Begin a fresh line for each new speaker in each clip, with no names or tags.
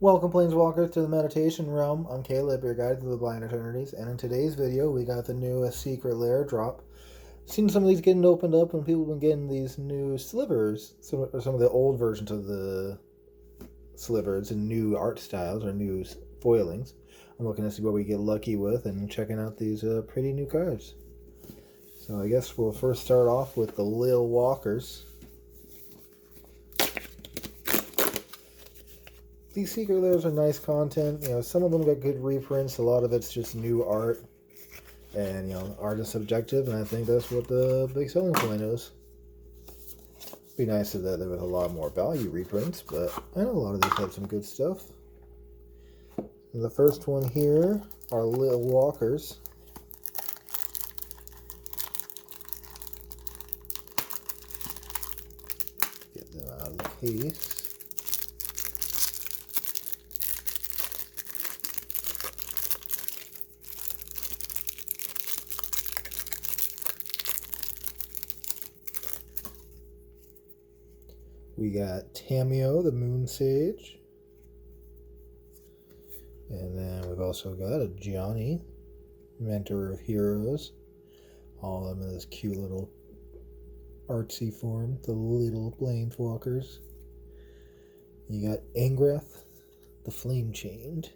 Welcome, Planeswalkers, to the Meditation Realm. I'm Caleb, your guide to the Blind Eternities, and in today's video, we got the newest Secret Lair drop. Seen some of these getting opened up, and people have been getting these new slivers, some of the old versions of the slivers and new art styles or new foilings. I'm looking to see what we get lucky with and checking out these pretty new cards. So I guess we'll first start off with the Lil Walkers. These secret lairs are nice content. You know, some of them got good reprints. A lot of it's just new art. And, you know, art is subjective, and I think that's what the big selling point is. It'd be nice if there was a lot more value reprints, but I know a lot of these have some good stuff. And the first one here are Lil Walkers. Get them out of the case. We got Tamio, the Moon Sage. And then we've also got a Johnny, Mentor of Heroes. All of them in this cute little artsy form, the little Planeswalkers. You got Angrath, the Flame Chained.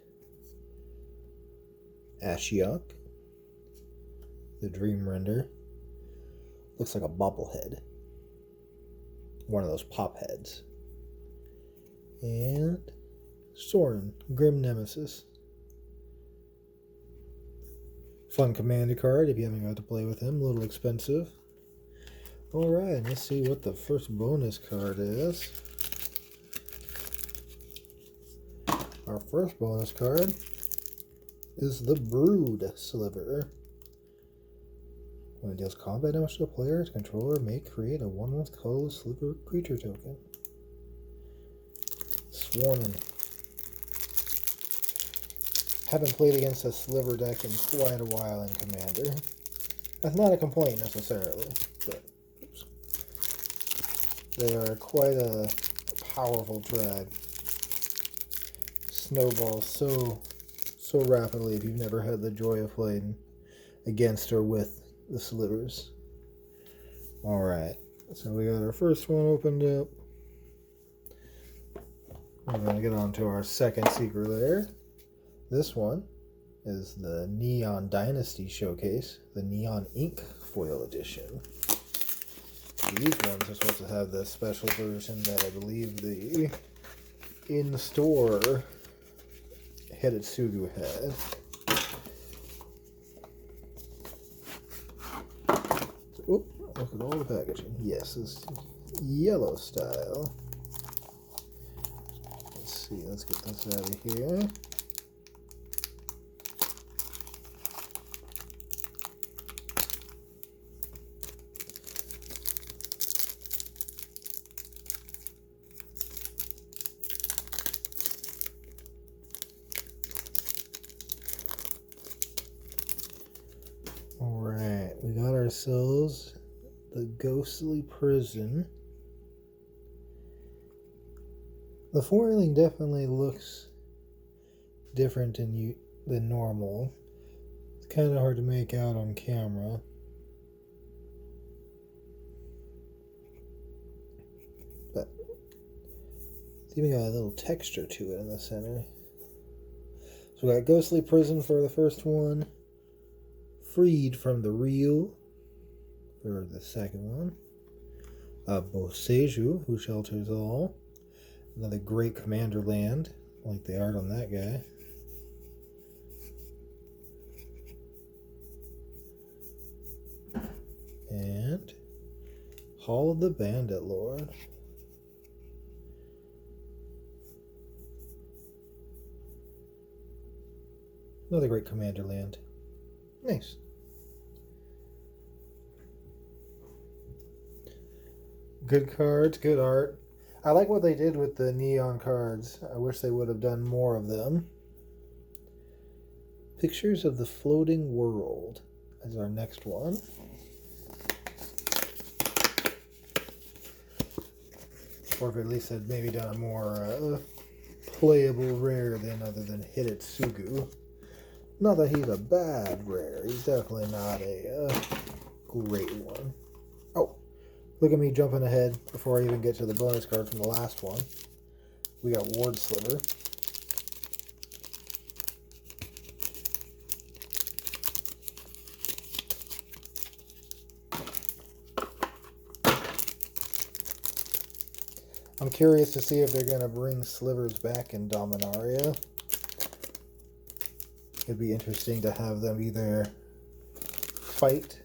Ashiok, the Dream Render. Looks like a bobblehead. One of those pop heads. And Soren, Grim Nemesis. Fun commander card if you haven't got to play with him. A little expensive. Alright, let's see what the first bonus card is. Our first bonus card is the Brood Sliver. When it deals combat damage to a player, its controller may create a 1/1 colorless sliver creature token. Swarming. Haven't played against a sliver deck in quite a while in Commander. That's not a complaint necessarily, but they are quite a powerful tribe. Snowball so rapidly if you've never had the joy of playing against or with the slivers. Alright, so we got our first one opened up. We're going to get on to our second secret lair. This one is the Neon Dynasty Showcase, the Neon Ink Foil Edition. These ones are supposed to have the special version that I believe the in-store Hedetsugu had. Oh, look at all the packaging. Yes, it's yellow style. Let's see, let's get this out of here. Alright, we got ourselves the Ghostly Prison. The foiling definitely looks different than normal. It's kind of hard to make out on camera. But it's even got a little texture to it in the center. So we got Ghostly Prison for the first one. Freed from the Real for the second one. Boseiju, who shelters all. Another great commander land. I like the art on that guy. And Hall of the Bandit Lord. Another great commander land. Nice. Good cards, good art. I like what they did with the neon cards. I wish they would have done more of them. Pictures of the Floating World is our next one. Or if at least had maybe done a more playable rare then other than Hidetsugu. Not that he's a bad rare. He's definitely not a great one. Oh, look at me jumping ahead before I even get to the bonus card from the last one. We got Ward Sliver. I'm curious to see if they're going to bring slivers back in Dominaria. It'd be interesting to have them either fight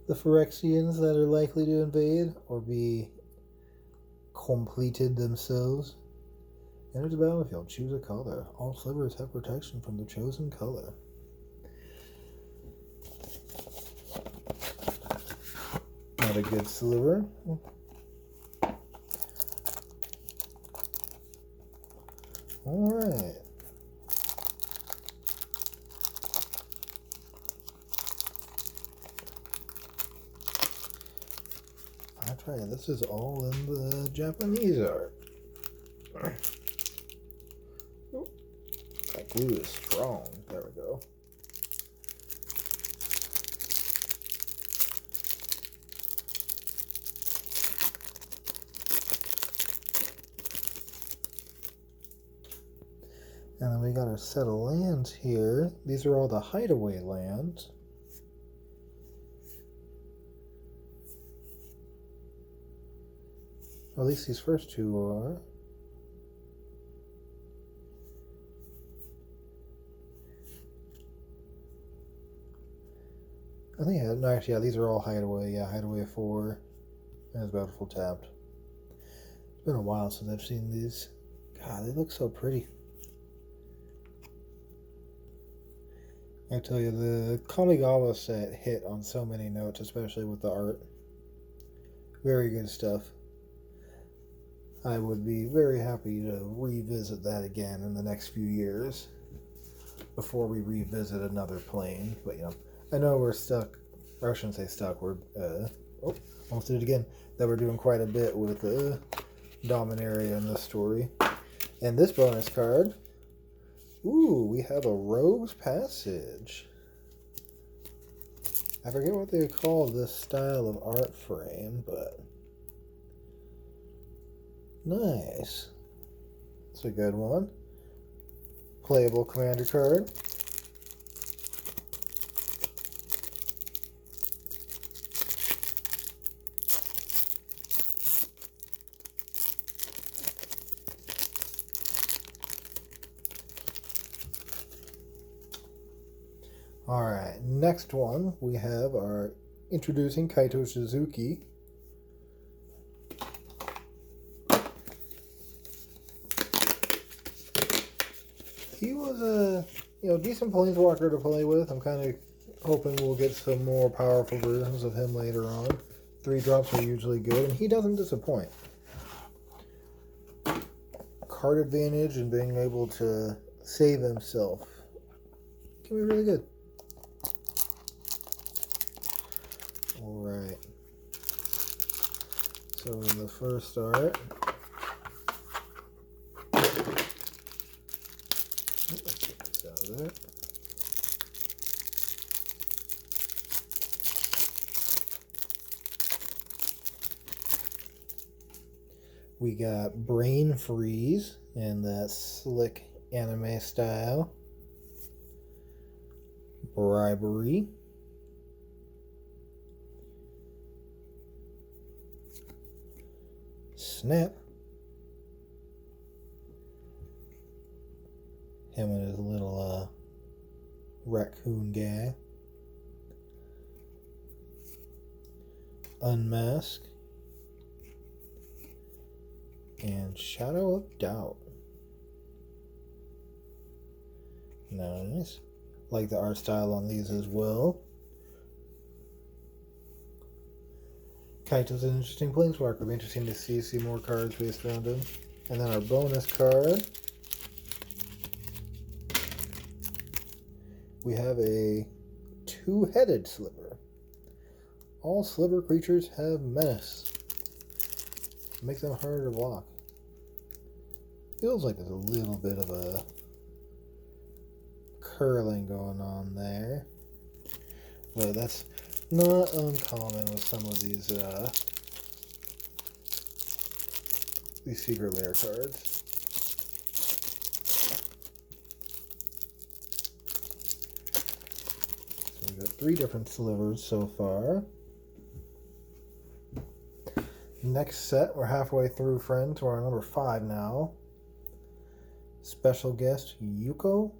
the Phyrexians that are likely to invade or be completed themselves. Enter the battlefield. Choose a color. All slivers have protection from the chosen color. Not a good sliver. Alright. That's right, this is all in the Japanese art. Oh, that glue is strong. There we go. And then we got our set of lands here. These are all the hideaway lands. At least these first two are. I think, no, actually, yeah, these are all hideaway. Yeah, hideaway 4. And it's Bountiful tapped. It's been a while since I've seen these. God, they look so pretty. I tell you, the Kamigawa set hit on so many notes, especially with the art. Very good stuff. I would be very happy to revisit that again in the next few years before we revisit another plane. But, you know, I know we're stuck, or I shouldn't say stuck, we're, almost did it again, that we're doing quite a bit with Dominaria in this story. And this bonus card, ooh, we have a Rogue's Passage. I forget what they call this style of art frame, but nice. It's a good one. Playable commander card. Alright, next one we have our introducing Kaito Suzuki. He was a decent planeswalker to play with. I'm kind of hoping we'll get some more powerful versions of him later on. 3-drops are usually good, and he doesn't disappoint. Card advantage and being able to save himself can be really good. Alright. So in the first art, let's get this out of there. We got Brain Freeze in that slick anime style. Bribery. Snap. Him and his little raccoon guy. Unmask. And Shadow of Doubt. Nice. Like the art style on these as well. Kaito's an interesting planeswalker. It'll be interesting to see more cards based around him. And then our bonus card. We have a 2-headed sliver. All sliver creatures have menace. Make them harder to block. feels like there's a little bit of a curling going on there, but that's not uncommon with some of these secret lair cards. So we've got 3 different slivers so far. Next set, we're halfway through, friends. We're on number 5 now. Special guest Yuko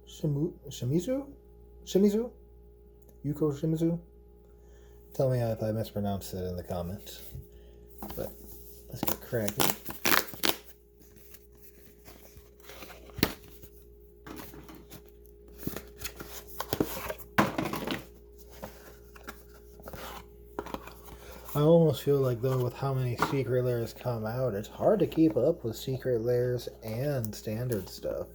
Shimizu? Yuko Shimizu? Tell me if I mispronounced it in the comments. But let's get cracking. I almost feel like, though, with how many secret lairs come out, it's hard to keep up with secret lairs and standard stuff.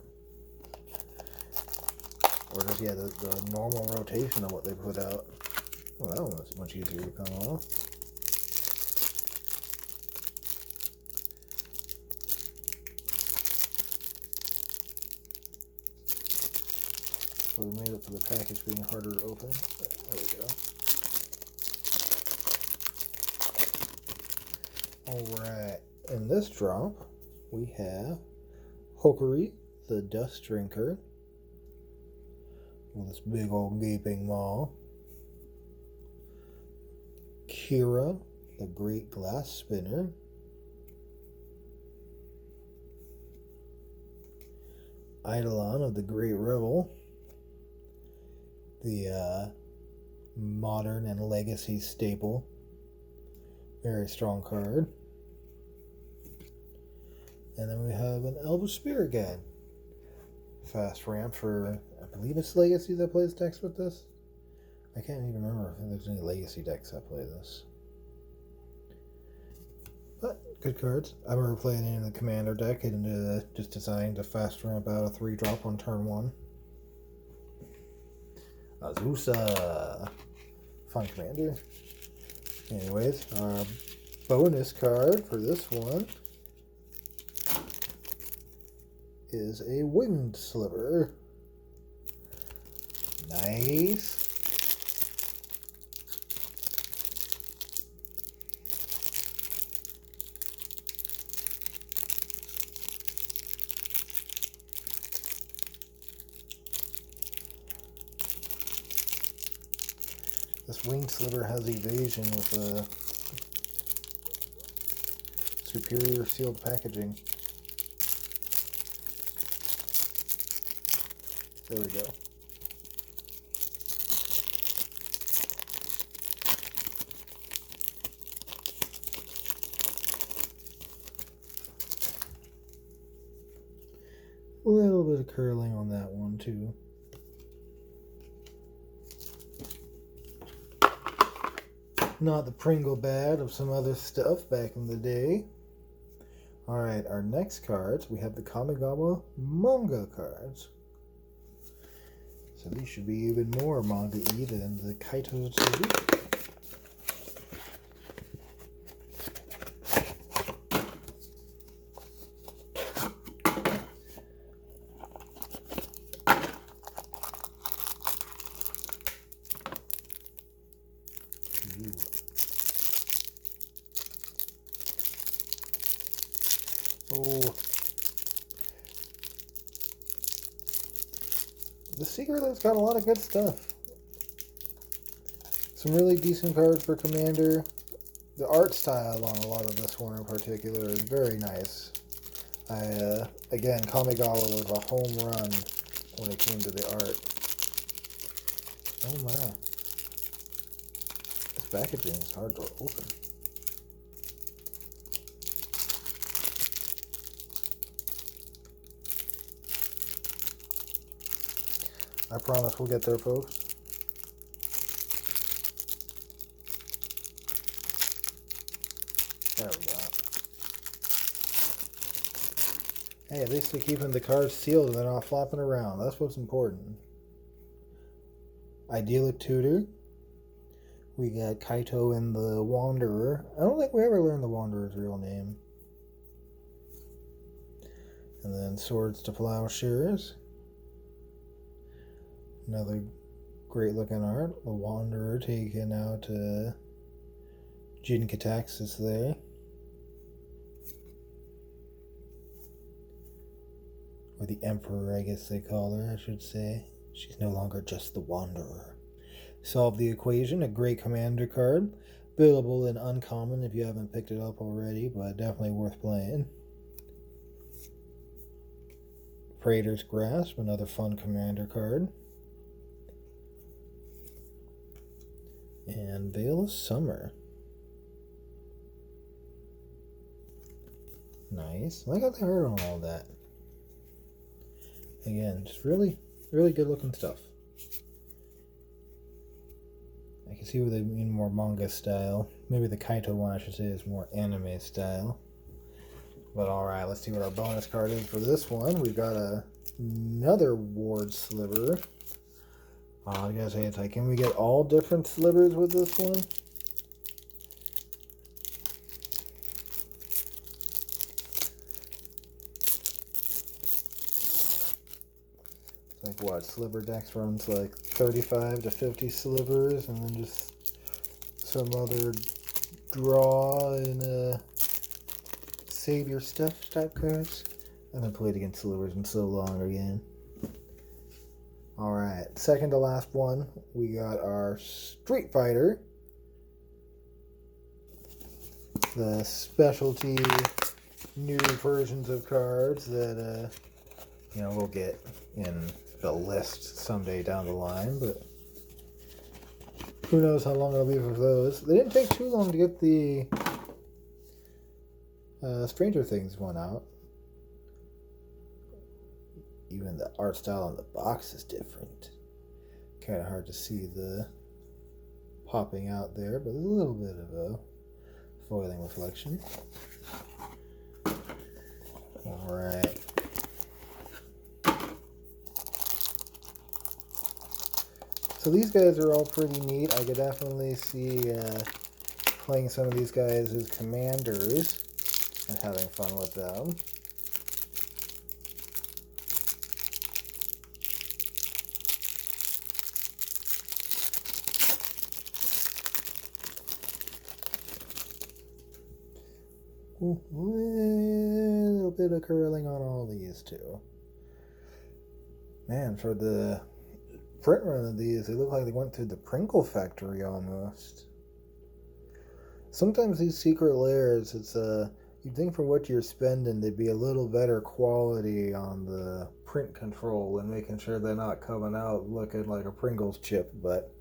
Or just, yeah, the normal rotation of what they put out. Well, that one was much easier to come off. So we made up for the package being harder to open. There we go. Alright, in this drop, we have Hokuri, the Dust Drinker, with this big old gaping maw. Kira, the Great Glass Spinner. Eidolon of the Great Rebel, the modern and legacy staple. Very strong card. And then we have an Elvish Spirit Guide. Fast ramp for, I believe it's Legacy that plays decks with this. I can't even remember if there's any Legacy decks that play this. But, good cards. I remember playing it in the Commander deck, and just designed to fast ramp out a 3-drop on turn 1. Azusa! Fun Commander. Anyways, our bonus card for this one is a Winged Sliver. Nice. This Winged Sliver has evasion with a superior sealed packaging. There we go. A little bit of curling on that one too. Not the Pringle bad of some other stuff back in the day. Alright, our next cards, we have the Kamigawa manga cards. So these should be even more manga-y than the Kaito Suzuki. Oh, the Secret Lair's got a lot of good stuff. Some really decent cards for Commander. The art style on a lot of this one in particular is very nice. Again, Kamigawa was a home run when it came to the art. Oh my. This packaging is hard to open. I promise we'll get there, folks. There we go. Hey, at least they're keeping the cards sealed and they're not flopping around. That's what's important. Idyllic Tutor. We got Kaito and the Wanderer. I don't think we ever learned the Wanderer's real name. And then Swords to Plowshares. Another great looking art. The Wanderer taking out Jin Kataxis there. Or the Emperor, I guess they call her, I should say. She's no longer just the Wanderer. Solve the Equation, a great commander card. Available in Uncommon if you haven't picked it up already, but definitely worth playing. Praetor's Grasp, another fun commander card. And Veil of Summer. Nice. I got the art on all that. Again, just really, really good looking stuff. I can see where they mean more manga style. Maybe the Kaito one, I should say, is more anime style. But alright, let's see what our bonus card is for this one. We've got another Ward Sliver. I gotta say, it's like, can we get all different slivers with this one? It's like, what, Sliver Dex runs like 35 to 50 slivers, and then just some other draw and save your stuff type cards. I haven't played against slivers in so long again. Alright, second to last one, we got our Street Fighter. The specialty new versions of cards that, we'll get in the list someday down the line, but who knows how long it'll be for those. They didn't take too long to get the Stranger Things one out. Even the art style on the box is different. Kind of hard to see the popping out there, but there's a little bit of a foiling reflection. Alright. So these guys are all pretty neat. I could definitely see playing some of these guys as commanders and having fun with them. A little bit of curling on all these too. Man, for the print run of these, they look like they went through the Pringle factory almost. Sometimes these secret lairs, it's you'd think for what you're spending, they'd be a little better quality on the print control and making sure they're not coming out looking like a Pringles chip. But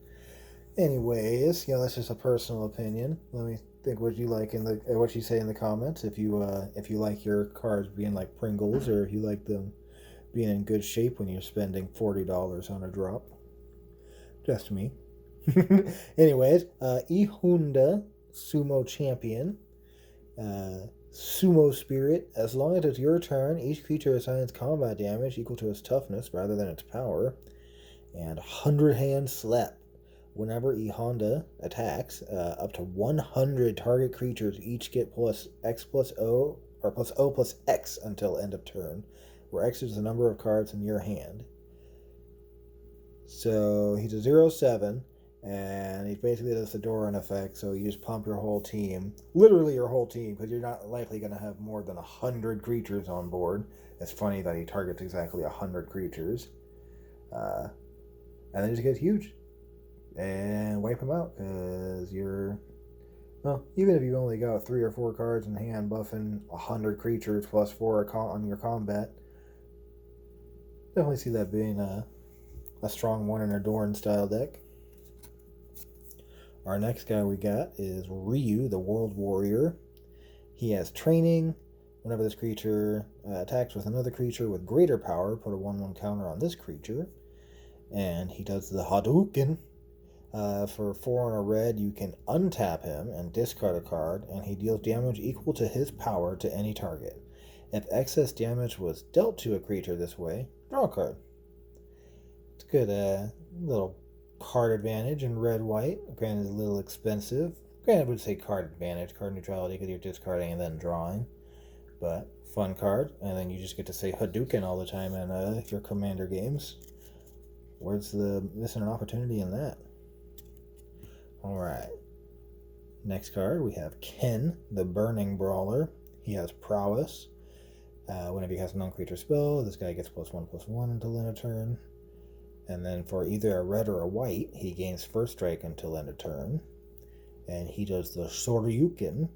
anyways, that's just a personal opinion. Let me think what you like in the what you say in the comments. If you like your cards being like Pringles, or if you like them being in good shape when you're spending $40 on a drop. Just me. Anyways, Ihunda Sumo Champion. Sumo Spirit. As long as it's your turn, each creature assigns combat damage equal to its toughness rather than its power. And 100 Hand Slap. Whenever Ihonda attacks, up to 100 target creatures each get plus X plus O, or plus O plus X until end of turn, where X is the number of cards in your hand. So he's a 0/7, and he basically does the Doran effect, so you just pump your whole team, literally your whole team, because you're not likely going to have more than 100 creatures on board. It's funny that he targets exactly 100 creatures. And then he just gets huge. And wipe him out, because even if you only got 3 or 4 cards in hand, buffing 100 creatures plus 4 on your combat, definitely see that being a strong one in a Dorn style deck. Our next guy we got is Ryu, the World Warrior. He has training. Whenever this creature attacks with another creature with greater power, put a 1/1 counter on this creature. And he does the Hadouken. For 4 and a red, you can untap him and discard a card, and he deals damage equal to his power to any target. If excess damage was dealt to a creature this way, draw a card. It's good, little card advantage in red-white. Granted, a little expensive. Granted, I would say card advantage, card neutrality, because you're discarding and then drawing. But fun card, and then you just get to say Hadouken all the time in your Commander games. Where's the missing an opportunity in that? Alright. Next card, we have Ken, the Burning Brawler. He has Prowess. Whenever he has a non-creature spell, this guy gets +1/+1 until end of turn. And then for either a red or a white, he gains first strike until end of turn. And he does the Shoryuken.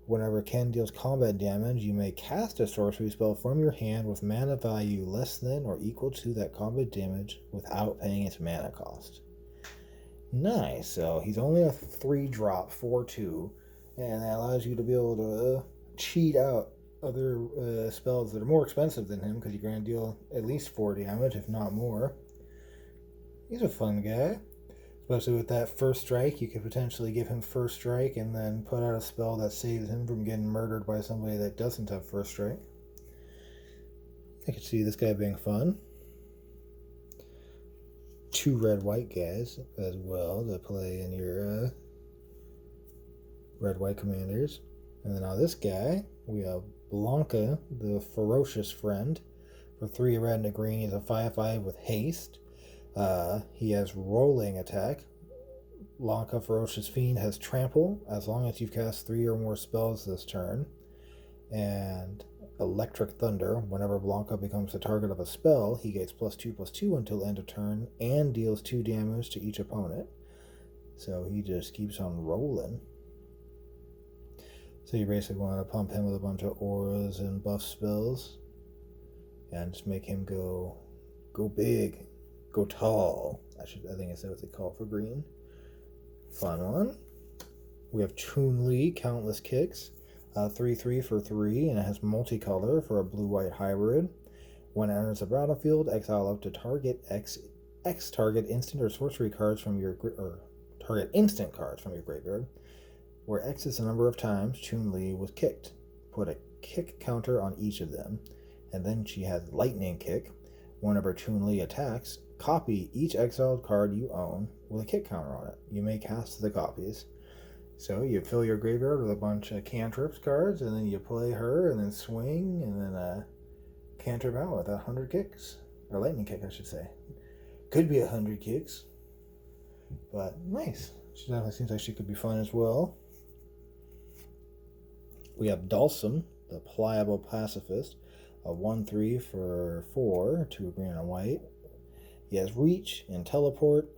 Whenever Ken deals combat damage, you may cast a sorcery spell from your hand with mana value less than or equal to that combat damage without paying its mana cost. Nice. So he's only a 3-drop, 4/2, and that allows you to be able to cheat out other spells that are more expensive than him, because you're going to deal at least 4 damage, if not more. He's a fun guy. Especially with that first strike, you could potentially give him first strike and then put out a spell that saves him from getting murdered by somebody that doesn't have first strike. I could see this guy being fun. 2 red-white guys as well to play in your red-white commanders. And then now this guy, we have Blanca, the Ferocious Friend. For 3 red and a green, he's a 5/5 with haste. He has rolling attack. Blanca Ferocious Fiend has trample as long as you've cast 3 or more spells this turn. And Electric Thunder. Whenever Blanca becomes the target of a spell, he gets +2/+2 until end of turn and deals 2 damage to each opponent. So he just keeps on rolling. So you basically want to pump him with a bunch of auras and buff spells and just make him go big. Go tall. I think that's what they call it for green. Fun one. We have Chun-Li, Countless Kicks. 3/3 for 3, and it has multicolor for a blue-white hybrid. When it enters the battlefield, exile up to target X target instant or sorcery cards from your target instant cards from your graveyard, where X is the number of times Chun-Li was kicked. Put a kick counter on each of them, and then she has Lightning Kick. Whenever Chun-Li attacks, copy each exiled card you own with a kick counter on it. You may cast the copies. So you fill your graveyard with a bunch of cantrips cards, and then you play her, and then swing, and then cantrip out with 100 kicks. Or lightning kick, I should say. Could be 100 kicks. But nice. She definitely seems like she could be fun as well. We have Dalsum, the Pliable Pacifist. A 1/3 for 4, 2 green and a white. He has Reach and Teleport.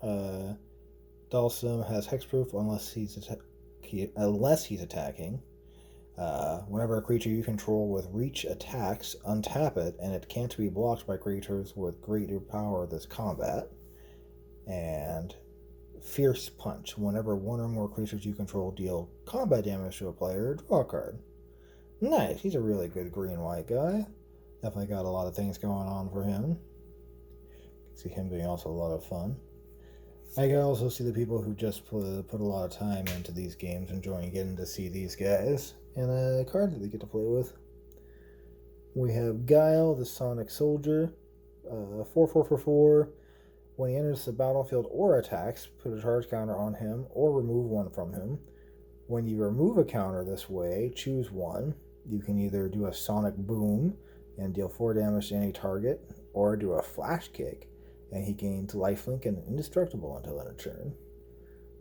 Dalsum has Hexproof unless he's attacking. Whenever a creature you control with Reach attacks, untap it, and it can't be blocked by creatures with greater power this combat. And Fierce Punch. Whenever 1 or more creatures you control deal combat damage to a player, draw a card. Nice. He's a really good green-white guy. Definitely got a lot of things going on for him. See him being also a lot of fun. I can also see the people who just put a lot of time into these games enjoying getting to see these guys and the cards that they get to play with. We have Guile, the Sonic Soldier. 4/4 for 4. When he enters the battlefield or attacks, put a charge counter on him or remove 1 from him. When you remove a counter this way, choose 1. You can either do a Sonic Boom and deal 4 damage to any target, or do a Flash Kick, and he gains lifelink and indestructible until end of turn.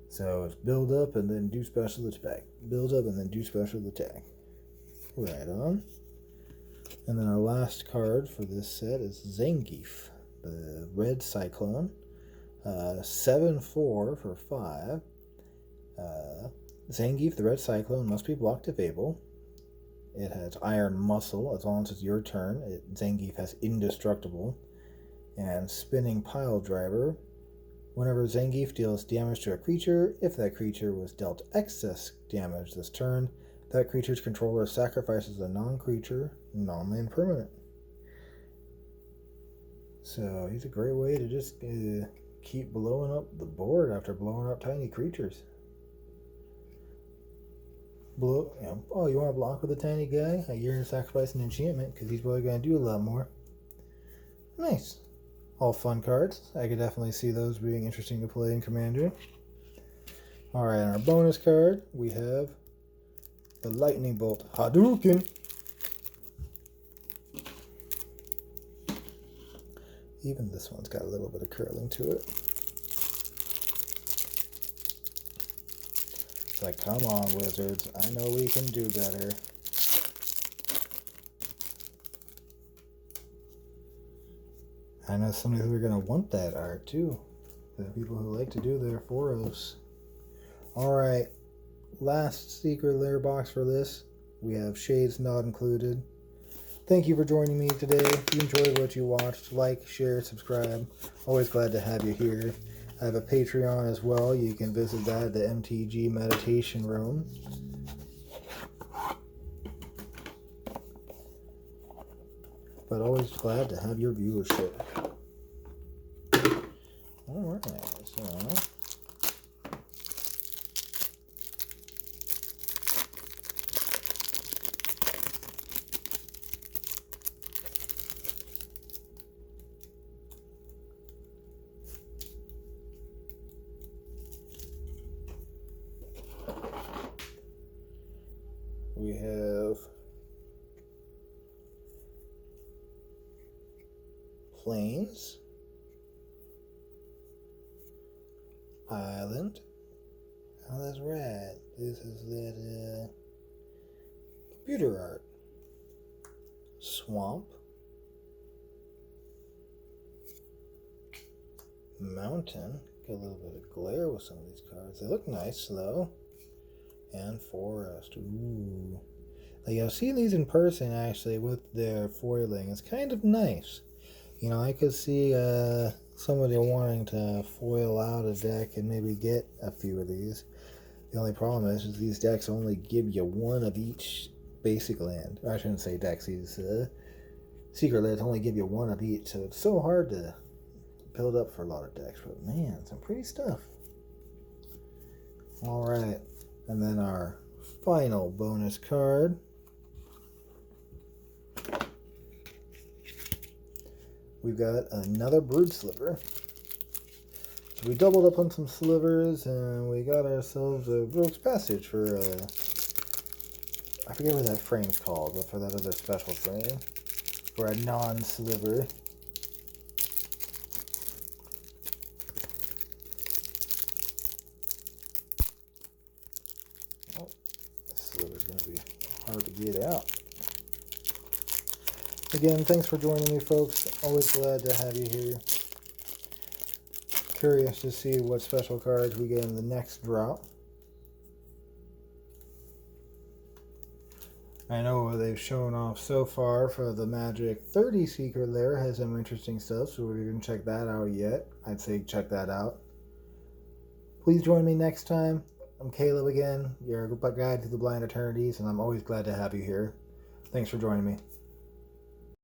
So it's build up and then do special attack. Build up and then do special attack. Right on. And then our last card for this set is Zangief, the Red Cyclone. 7/4 for 5. Zangief, the Red Cyclone, must be blocked if able. It has Iron Muscle. As long as it's your turn, Zangief has Indestructible. And Spinning Pile Driver. Whenever Zangief deals damage to a creature, if that creature was dealt excess damage this turn, that creature's controller sacrifices a non-creature, non-land permanent. So he's a great way to just keep blowing up the board after blowing up tiny creatures. Oh, you want to block with a tiny guy? You're going to sacrifice an enchantment because he's probably going to do a lot more. Nice. All fun cards. I could definitely see those being interesting to play in Commander. Alright, on our bonus card, we have the Lightning Bolt Hadouken. Even this one's got a little bit of curling to it. It's like, come on, Wizards. I know we can do better. I know some of you are going to want that art, too. The people who like to do their foros. Alright, last secret lair box for this. We have shades not included. Thank you for joining me today. If you enjoyed what you watched, like, share, subscribe. Always glad to have you here. I have a Patreon as well. You can visit that at the MTG Meditation Room. But always glad to have your viewership. Alright, so we have Plains, Island. Oh, that's right. This is that computer art. Swamp. Mountain. Got a little bit of glare with some of these cards. They look nice though. And forest. Ooh. Like I've seen these in person actually with their foiling. It's kind of nice. You know, I could see somebody wanting to foil out a deck and maybe get a few of these. The only problem is these decks only give you one of each basic land. Or I shouldn't say decks, these secret lands only give you one of each, so it's so hard to build up for a lot of decks. But man, some pretty stuff. Alright, and then our final bonus card. We've got another brood sliver. So we doubled up on some slivers and we got ourselves a Rogue's Passage for I forget what that frame's called, but for that other special frame. For a non-sliver. Oh, this sliver's gonna be hard to get out. Again, thanks for joining me, folks. Always glad to have you here. Curious to see what special cards we get in the next drop. I know what they've shown off so far for the Magic 30 Secret Lair has some interesting stuff, so we didn't check that out yet. I'd say check that out. Please join me next time. I'm Caleb again, your guide to the blind eternities, and I'm always glad to have you here. Thanks for joining me.